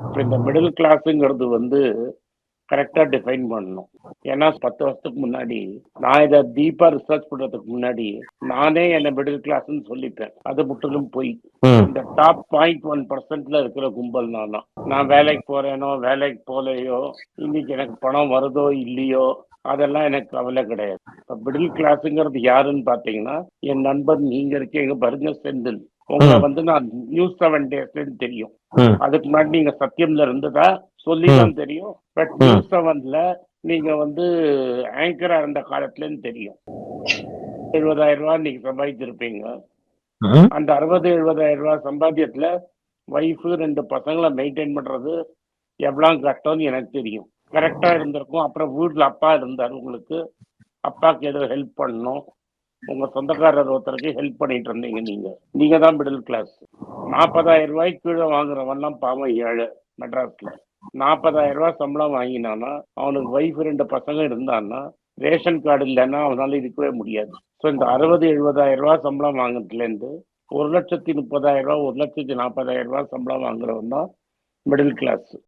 இப்ப இந்த மிடில் கிளாஸ்ங்கிறது வந்து கரெக்டா டிஃபைன் பண்ணணும். ஏன்னா 10 வருஷத்துக்கு முன்னாடி நான் இத டீப்பா ரிசர்ச் பண்றதுக்கு முன்னாடி நானே என்ன மிடில் கிளாஸ்ன்னு சொல்லிப்பேன். அது முற்றிலும் பொய். ம். இந்த டாப் 0.1% இருக்கிற கும்பல் நான் தான். நான் வேலைக்கு போறேனோ வேலைக்கு போலையோ, இன்னைக்கு எனக்கு பணம் வருதோ இல்லையோ, அதெல்லாம் எனக்கு கவலை கிடையாது. இப்ப மிடில் கிளாஸ்ங்கிறது யாருன்னு பாத்தீங்கன்னா, என் நண்பன் நீங்க இருக்கீங்க பாருங்க செந்தில். உங்களை ம். வந்து நான் நியூஸ் 7 டேஸ்லன்னு தெரியும். ம். அதுக்கு முன்னாடி நீங்க சத்தியம்ல இருந்ததா சொல்லிதான் தெரியும். பட் ம். நியூஸ் 7ல நீங்க வந்து ஆங்கரா இருந்த காலத்துலன்னு தெரியும். 70,000 ரூபாய் இன்னைக்கு சம்பாதிச்சிருப்பீங்க. ம். அந்த 60-70,000 ரூபாய் சம்பாத்தியத்துல ஒய்ஃபு 2 பசங்களை மெயின்டைன் பண்றது எவ்வளவு கஷ்டம்னு எனக்கு தெரியும். கரெக்டா இருந்திருக்கும். அப்புறம் வீட்டுல அப்பா இருந்தாரு உங்களுக்கு. அப்பாக்கு ஏதோ ஹெல்ப் பண்ணணும். உங்க சொந்தக்காரர் ஒருத்தருக்கு ஹெல்ப் பண்ணிட்டு இருந்தீங்க நீங்க. நீங்க தான் மிடில் கிளாஸ். 40,000 ரூபாய்க்கு கீழே வாங்குறவன்லாம் பாவம் ஏழை மெட்ராஸ்ல. 40,000 ரூபாய் சம்பளம் வாங்கினானா அவனுக்கு ஒய்ஃப் 2 பசங்க இருந்தான்னா ரேஷன் கார்டு இல்லைன்னா அவனால இருக்கவே முடியாது. ஸோ இந்த 60-70,000 ரூபாய் சம்பளம் வாங்குறதுல இருந்து 1,30,30,000 ரூபாய் 1,40,000 ரூபாய் சம்பளம் வாங்குறவன் தான் மிடில் கிளாஸ்.